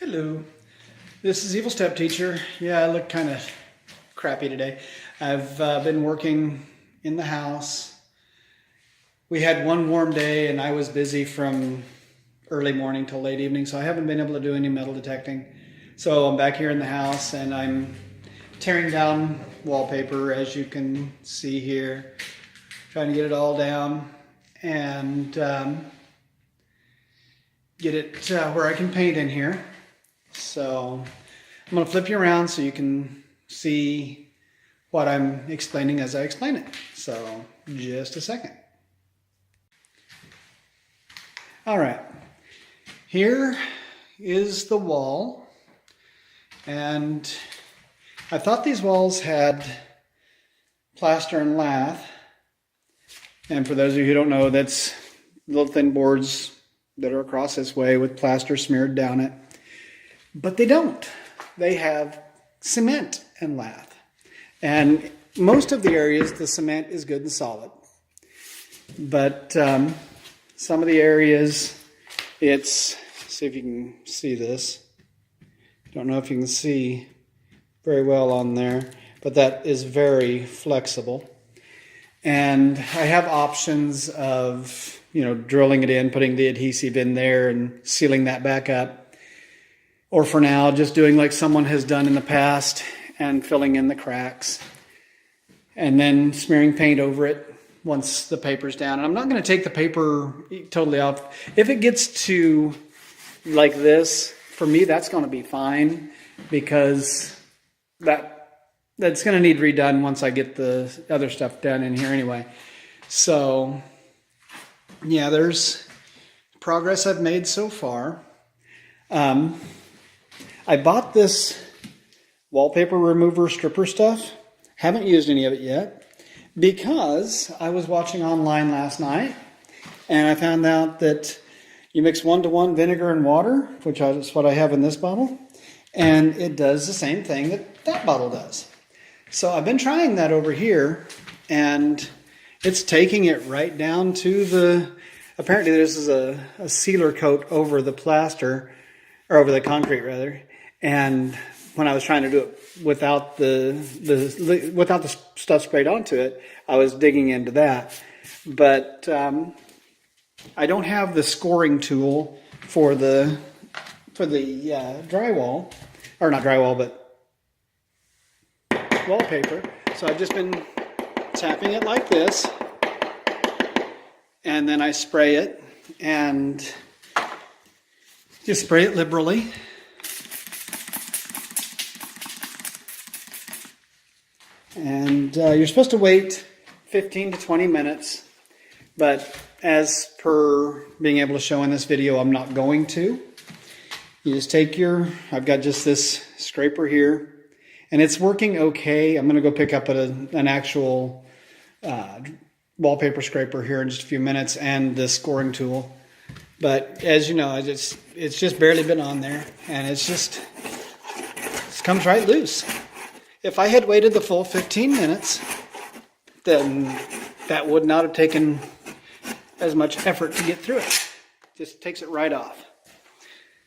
Hello, this is Evil Step Teacher. Yeah, I look kind of crappy today. I've been working in the house. We had one warm day and I was busy from early morning till late evening, so I haven't been able to do any metal detecting. So I'm back here in the house and I'm tearing down wallpaper, as you can see here, trying to get it all down and get it where I can paint in here. So I'm going to flip you around so you can see what I'm explaining as I explain it. So just a second. All right, here is the wall, and I thought these walls had plaster and lath, and for those of you who don't know, that's little thin boards that are across this way with plaster smeared down it. But they don't. They have cement and lath. And most of the areas, the cement is good and solid. But some of the areas, see if you can see this. Don't know if you can see very well on there, but that is very flexible. And I have options of, drilling it in, putting the adhesive in there and sealing that back up. Or for now, just doing like someone has done in the past and filling in the cracks. And then smearing paint over it once the paper's down. And I'm not going to take the paper totally off. If it gets to like this, for me, that's going to be fine, because that's going to need redone once I get the other stuff done in here anyway. So, yeah, there's progress I've made so far. I bought this wallpaper remover stripper stuff. Haven't used any of it yet because I was watching online last night and I found out that you mix 1-to-1 vinegar and water, which is what I have in this bottle, and it does the same thing that bottle does. So I've been trying that over here, and it's taking it right down to apparently this is a sealer coat over the plaster, or over the concrete rather. And when I was trying to do it without the stuff sprayed onto it, I was digging into that. But I don't have the scoring tool for the drywall, or not drywall, but wallpaper. So I've just been tapping it like this, and then I spray it, and just spray it liberally. And you're supposed to wait 15 to 20 minutes, but as per being able to show in this video, I'm not going to. You just take I've got just this scraper here, and it's working okay. I'm going to go pick up an actual wallpaper scraper here in just a few minutes, and the scoring tool. But as you know, it's just barely been on there, and it comes right loose. If I had waited the full 15 minutes, then that would not have taken as much effort to get through it. Just takes it right off.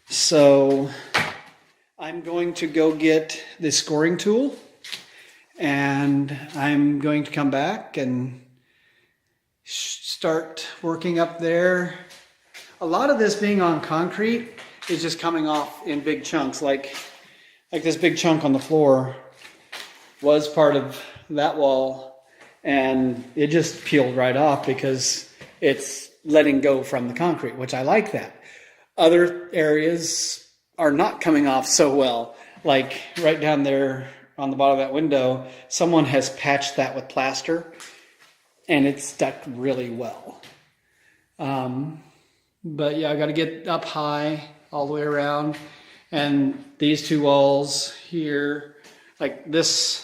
So I'm going to go get the scoring tool, and I'm going to come back and start working up there. A lot of this being on concrete is just coming off in big chunks, like this big chunk on the floor was part of that wall, and it just peeled right off because it's letting go from the concrete, which I like that. Other areas are not coming off so well, like right down there on the bottom of that window, someone has patched that with plaster and it's stuck really well. But yeah, I got to get up high all the way around, and these two walls here, like this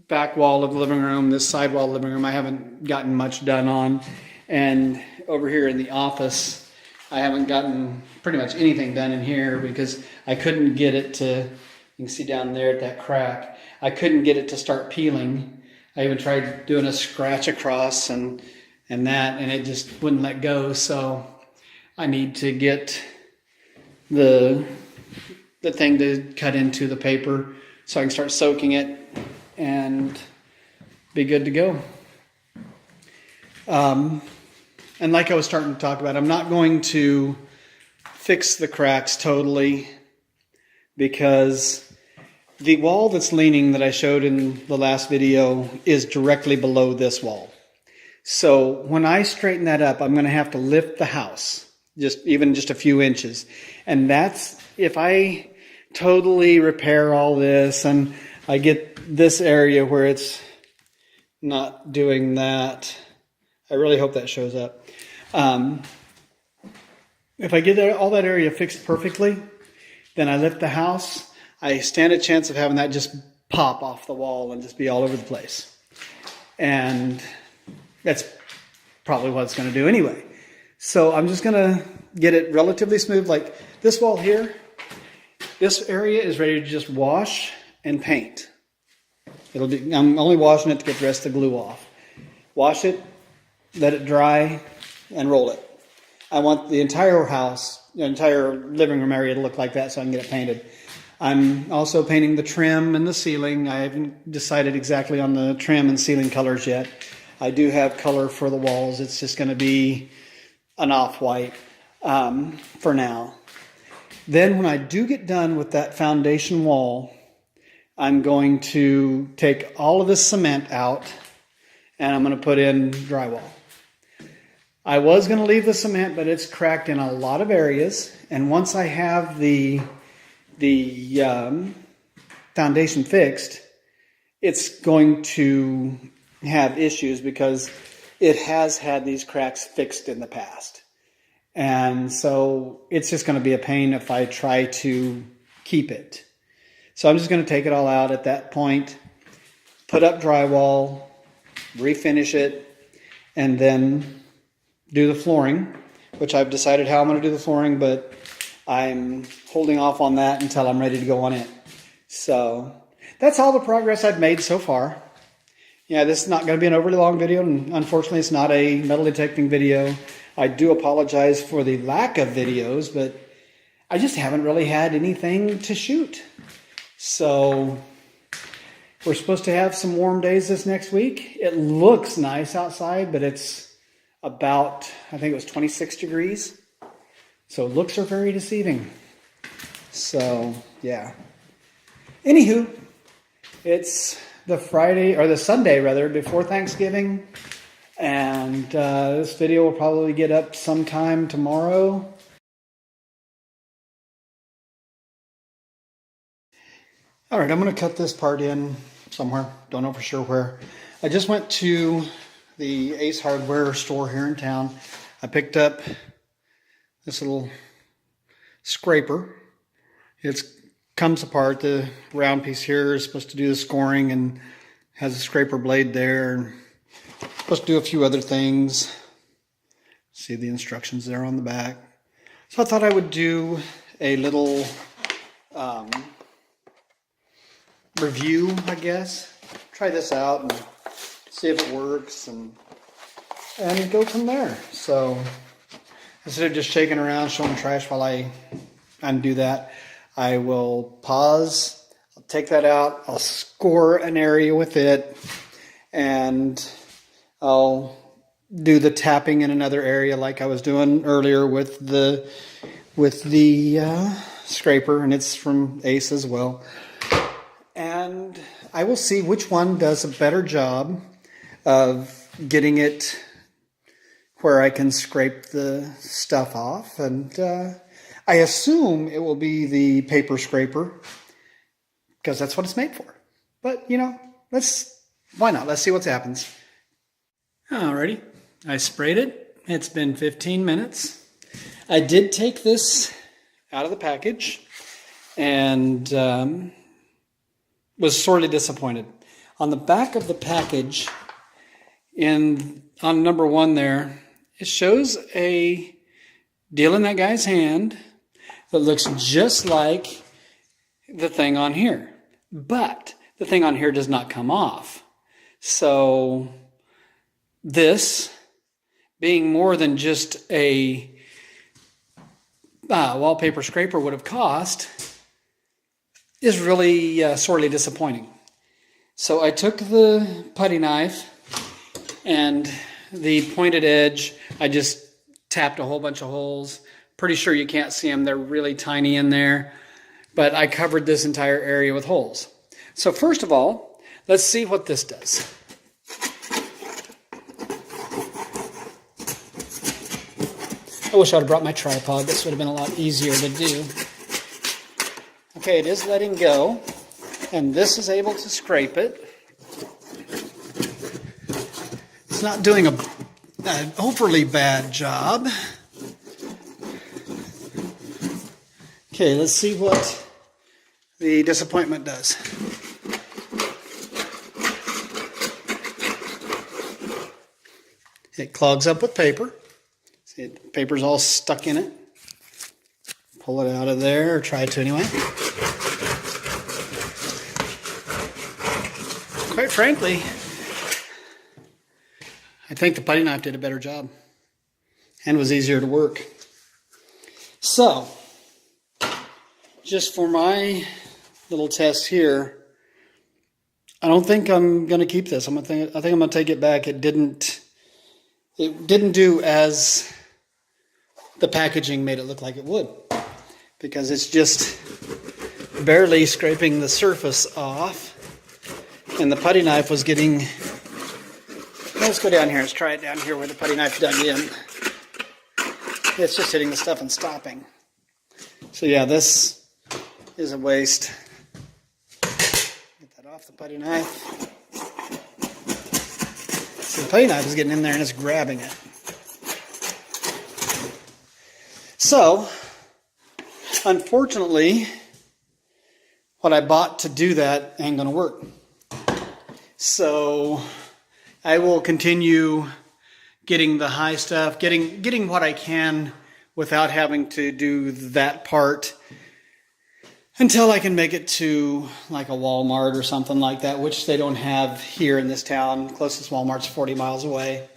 back wall of the living room, this side wall of the living room, I haven't gotten much done on. And over here in the office, I haven't gotten pretty much anything done in here because I couldn't get it to, you can see down there at that crack, I couldn't get it to start peeling. I even tried doing a scratch across and it just wouldn't let go. So I need to get the the thing to cut into the paper so I can start soaking it and be good to go. And like I was starting to talk about, I'm not going to fix the cracks totally because the wall that's leaning that I showed in the last video is directly below this wall. So when I straighten that up, I'm going to have to lift the house just a few inches. And that's if I totally repair all this and I get this area where it's not doing that. I really hope that shows up. If I get all that area fixed perfectly, then I lift the house, I stand a chance of having that just pop off the wall and just be all over the place. And that's probably what it's going to do anyway. So I'm just going to get it relatively smooth. Like this wall here, this area is ready to just wash and paint. I'm only washing it to get the rest of the glue off. Wash it, let it dry, and roll it. I want the entire house, the entire living room area to look like that so I can get it painted. I'm also painting the trim and the ceiling. I haven't decided exactly on the trim and ceiling colors yet. I do have color for the walls. It's just going to be an off-white for now. Then when I do get done with that foundation wall, I'm going to take all of this cement out and I'm going to put in drywall. I was going to leave the cement, but it's cracked in a lot of areas. And once I have the foundation fixed, it's going to have issues because it has had these cracks fixed in the past. And so it's just going to be a pain if I try to keep it. So I'm just going to take it all out at that point, put up drywall, refinish it, and then do the flooring, which I've decided how I'm going to do the flooring, but I'm holding off on that until I'm ready to go on it. So that's all the progress I've made so far. Yeah, this is not going to be an overly long video, and unfortunately it's not a metal detecting video. I do apologize for the lack of videos, but I just haven't really had anything to shoot. So we're supposed to have some warm days this next week. It looks nice outside, but it's about, I think it was 26 degrees. So looks are very deceiving. So, yeah. Anywho, it's the Sunday before Thanksgiving. And this video will probably get up sometime tomorrow. All right, I'm going to cut this part in somewhere. Don't know for sure where. I just went to the Ace Hardware store here in town. I picked up this little scraper. It comes apart. The round piece here is supposed to do the scoring and has a scraper blade there. And supposed to do a few other things. See the instructions there on the back. So I thought I would do a little review, I guess. Try this out and see if it works and go from there. So instead of just shaking around showing trash while I undo that, I will pause, I'll take that out, I'll score an area with it, and I'll do the tapping in another area like I was doing earlier with the scraper, and it's from Ace as well. And I will see which one does a better job of getting it where I can scrape the stuff off. And I assume it will be the paper scraper because that's what it's made for. But, why not? Let's see what happens. Alrighty, I sprayed it. It's been 15 minutes. I did take this out of the package and was sorely disappointed. On the back of the package, on number 1 there, it shows a deal in that guy's hand that looks just like the thing on here. But the thing on here does not come off. So this, being more than just a wallpaper scraper would have cost, is really sorely disappointing. So I took the putty knife and the pointed edge, I just tapped a whole bunch of holes. Pretty sure you can't see them, they're really tiny in there. But I covered this entire area with holes. So first of all, let's see what this does. I wish I would have brought my tripod. This would have been a lot easier to do. Okay, it is letting go, and this is able to scrape it. It's not doing an overly bad job. Okay, let's see what the disappointment does. It clogs up with paper. See, the paper's all stuck in it. Pull it out of there, or try to anyway. Quite frankly, I think the putty knife did a better job and was easier to work. So, just for my little test here, I don't think I'm going to keep this. I think I'm going to take it back. It didn't do as the packaging made it look like it would, because it's just barely scraping the surface off, and the putty knife was getting... Let's go down here. Let's try it down here where the putty knife dug in. It's just hitting the stuff and stopping. So yeah, this is a waste. Get that off the putty knife. So the putty knife is getting in there and it's grabbing it. So, unfortunately, what I bought to do that ain't going to work. So I will continue getting the high stuff, getting what I can without having to do that part until I can make it to like a Walmart or something like that, which they don't have here in this town. Closest Walmart's 40 miles away.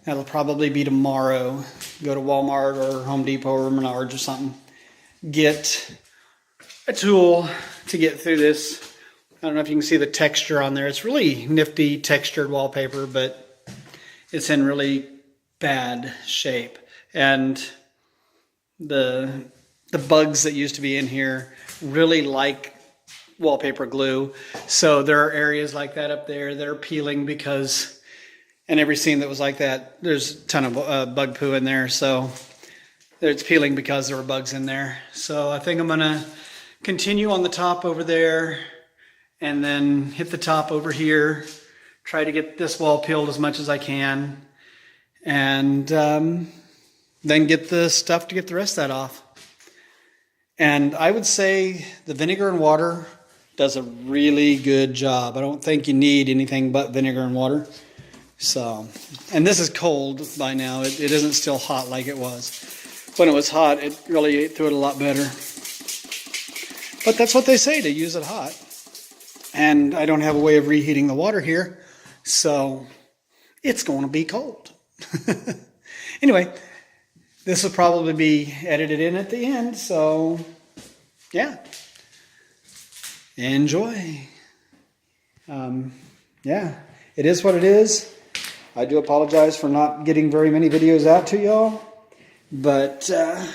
That'll probably be tomorrow. Go to Walmart or Home Depot or Menards or something. Get a tool to get through this. I don't know if you can see the texture on there. It's really nifty textured wallpaper, but it's in really bad shape. And the bugs that used to be in here really like wallpaper glue. So there are areas like that up there that are peeling because, and every scene that was like that, there's a ton of bug poo in there. So it's peeling because there were bugs in there. So I think I'm gonna continue on the top over there and then hit the top over here, try to get this wall peeled as much as I can, and then get the stuff to get the rest of that off. And I would say the vinegar and water does a really good job. I don't think you need anything but vinegar and water. So, and this is cold by now. It isn't still hot like it was. When it was hot, it really ate through it a lot better. But that's what they say, to use it hot. And I don't have a way of reheating the water here, so it's going to be cold. Anyway, this will probably be edited in at the end, so yeah. Enjoy. Yeah, it is what it is. I do apologize for not getting very many videos out to y'all, but there's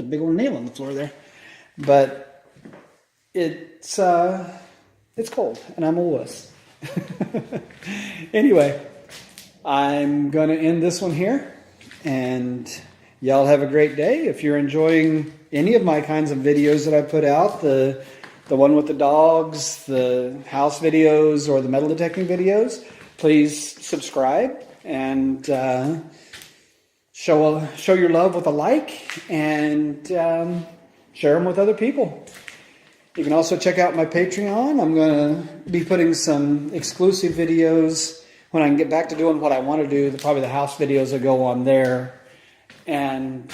a big old nail on the floor there. But it's cold, and I'm a wuss. Anyway, I'm going to end this one here, and y'all have a great day. If you're enjoying any of my kinds of videos that I put out, the one with the dogs, the house videos, or the metal detecting videos, please subscribe and show your love with a like, and share them with other people. You can also check out my Patreon. I'm going to be putting some exclusive videos when I can get back to doing what I want to do. Probably the house videos will go on there. And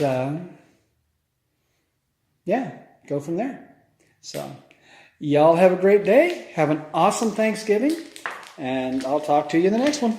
yeah, go from there. So y'all have a great day. Have an awesome Thanksgiving. And I'll talk to you in the next one.